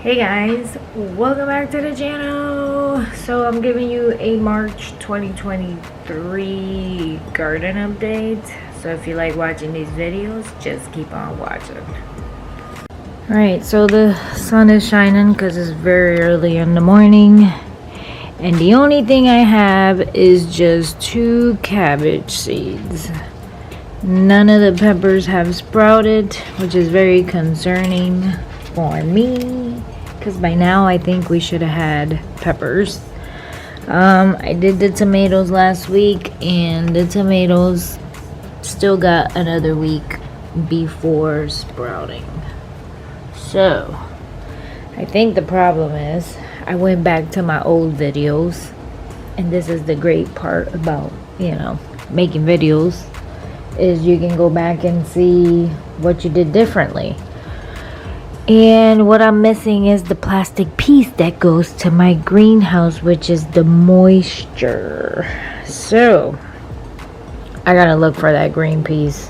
Hey guys, welcome back to the channel. So I'm giving you a March 2023 garden update. So if you like watching these videos, just keep on watching. Alright, so the sun is shining because it's very early in the morning. And the only thing I have is just 2 cabbage seeds. None of the peppers have sprouted, which is very concerning for me, because by now I think we should have had peppers. I did the tomatoes last week, and the tomatoes still got another week before sprouting. So I think the problem is I went back to my old videos, and this is the great part about, making videos, is you can go back and see what you did differently. And what I'm missing is the plastic piece that goes to my greenhouse, which is the moisture. So I gotta look for that green piece,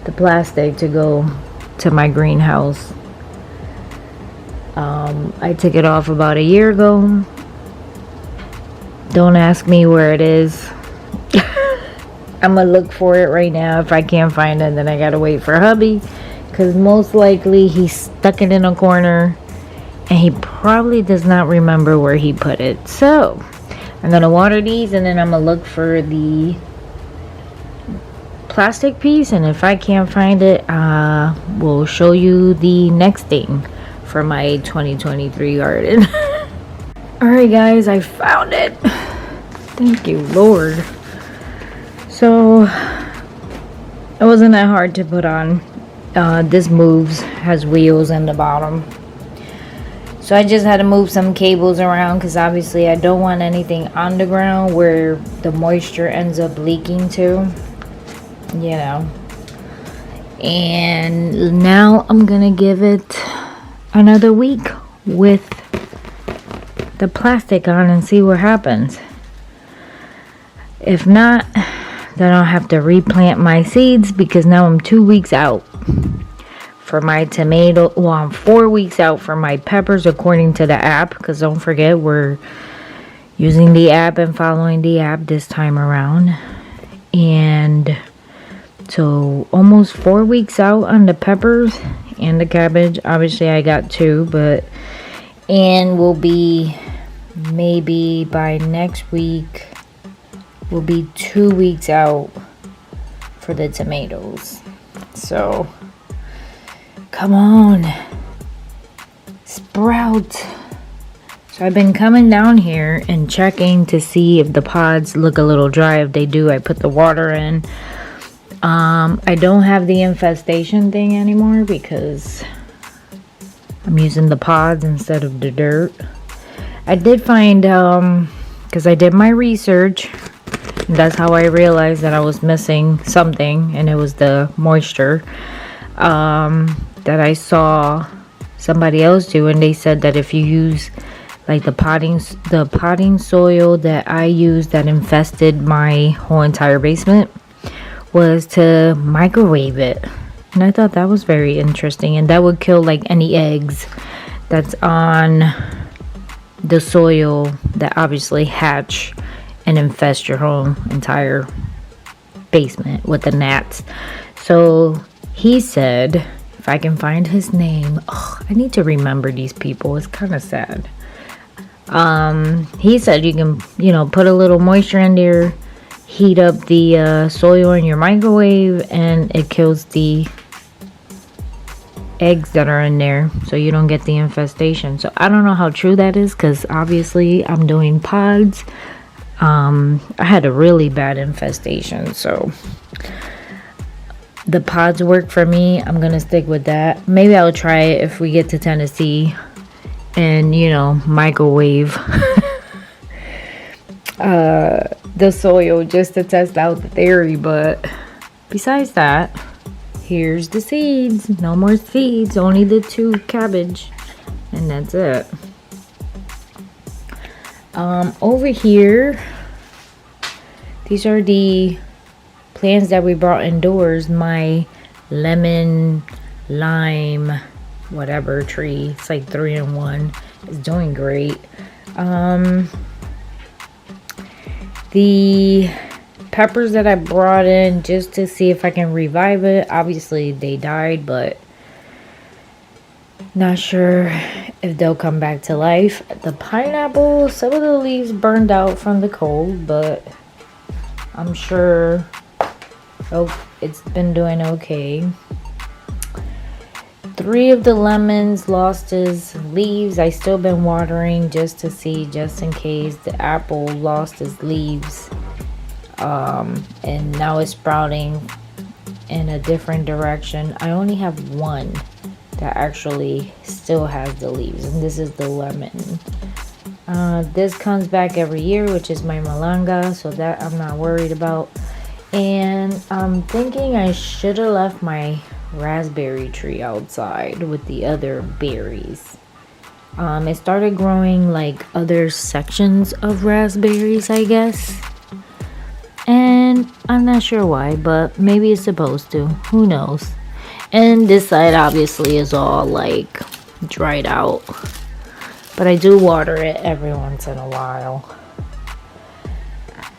the plastic, to go to my greenhouse. I took it off about a year ago. Don't ask me where it is. I'm gonna look for it right now. If I can't find it, then I gotta wait for hubby, because most likely he stuck it in a corner and he probably does not remember where he put it. So I'm gonna water these, and then I'm gonna look for the plastic piece, and if I can't find it, we'll show you the next thing for my 2023 garden. Alright guys, I found it. Thank you Lord. So it wasn't that hard to put on. This moves, has wheels in the bottom. So I just had to move some cables around, because obviously I don't want anything on the ground where the moisture ends up leaking to. And now I'm gonna give it another week with the plastic on and see what happens. If not, then I'll have to replant my seeds, because now I'm 2 weeks out for my tomato. Well, I'm 4 weeks out for my peppers according to the app, because don't forget, we're using the app and following the app this time around. And so almost 4 weeks out on the peppers and the cabbage. Obviously I got 2, and we'll be, maybe by next week, we'll be 2 weeks out for the tomatoes. So come on, sprout. So I've been coming down here and checking to see if the pods look a little dry. If they do, I put the water in. I don't have the infestation thing anymore, because I'm using the pods instead of the dirt. I did find, because I did my research, that's how I realized that I was missing something, and it was the moisture. That I saw somebody else do, and they said that if you use like the potting soil that I used that infested my whole entire basement, was to microwave it. And I thought that was very interesting, and that would kill like any eggs that's on the soil that obviously hatch and infest your whole entire basement with the gnats. So he said, if I can find his name, I need to remember these people, it's kind of sad. He said you can, put a little moisture in there, heat up the soil in your microwave, and it kills the eggs that are in there, so you don't get the infestation. So I don't know how true that is, because obviously I'm doing pods. I had a really bad infestation, so the pods work for me. I'm gonna stick with that. Maybe I'll try it if we get to Tennessee and microwave the soil, just to test out the theory. But besides that, here's the seeds. No more seeds, only the 2 cabbage, and that's it. Over here, these are the plants that we brought indoors. My lemon, lime, whatever tree. It's like 3-in-1. It's doing great. The peppers that I brought in just to see if I can revive it, obviously they died, but not sure if they'll come back to life. The pineapple, some of the leaves burned out from the cold, but I'm sure it's been doing okay. 3 of the lemons lost his leaves. I still been watering just to see, just in case. The apple lost his leaves, and now it's sprouting in a different direction. I only have one that actually still has the leaves, and this is the lemon. This comes back every year, which is my malanga, so that I'm not worried about. And I'm thinking I should have left my raspberry tree outside with the other berries. It started growing like other sections of raspberries, I guess, and I'm not sure why, but maybe it's supposed to, who knows. And this side obviously is all like dried out, but I do water it every once in a while.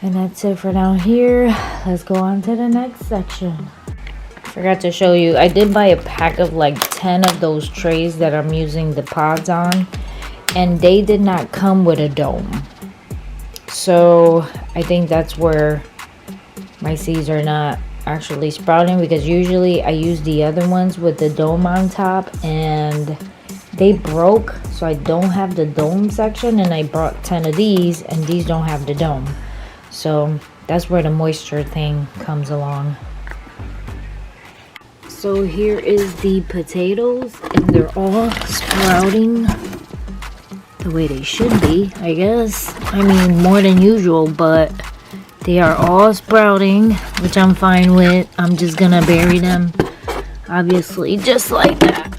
And that's it for down here. Let's go on to the next section. Forgot to show you, I did buy a pack of like 10 of those trays that I'm using the pods on, and they did not come with a dome. So I think that's where my seeds are not actually sprouting, because usually I use the other ones with the dome on top and they broke, so I don't have the dome section, and I bought 10 of these and these don't have the dome. So that's where the moisture thing comes along. So here is the potatoes, and they're all sprouting the way they should be, I guess. I mean, more than usual, but they are all sprouting, which I'm fine with. I'm just gonna bury them, obviously, just like that,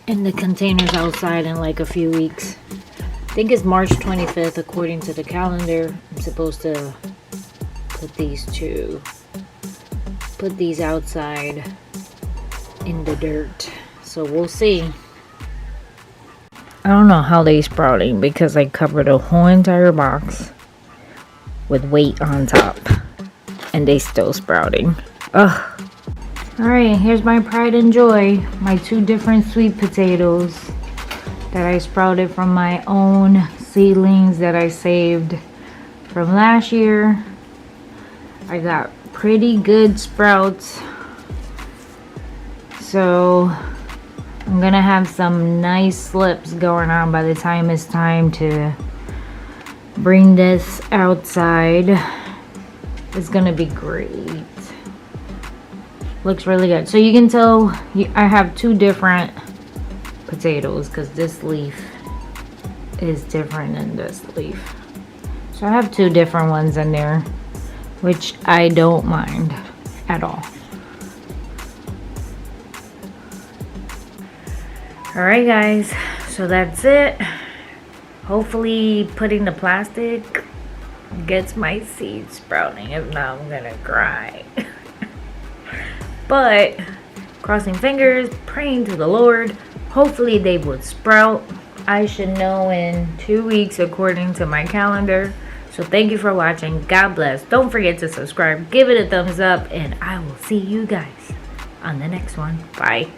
in the containers outside in like a few weeks. I think it's March 25th according to the calendar. I'm supposed to put these outside in the dirt, so we'll see. I don't know how they sprouting, because I covered a whole entire box with weight on top and they still sprouting. Ugh. Alright, here's my pride and joy, my 2 different sweet potatoes that I sprouted from my own seedlings that I saved from last year. I got pretty good sprouts, so I'm gonna have some nice slips going on by the time it's time to bring this outside. It's gonna be great. Looks really good. So you can tell I have 2 different potatoes, because this leaf is different than this leaf. So I have 2 different ones in there, which I don't mind at all. Alright guys, so that's it. Hopefully putting the plastic gets my seeds sprouting. If not, I'm gonna cry. But crossing fingers, praying to the Lord, hopefully they would sprout. I should know in 2 weeks according to my calendar. So thank you for watching. God bless. Don't forget to subscribe, give it a thumbs up, and I will see you guys on the next one. Bye.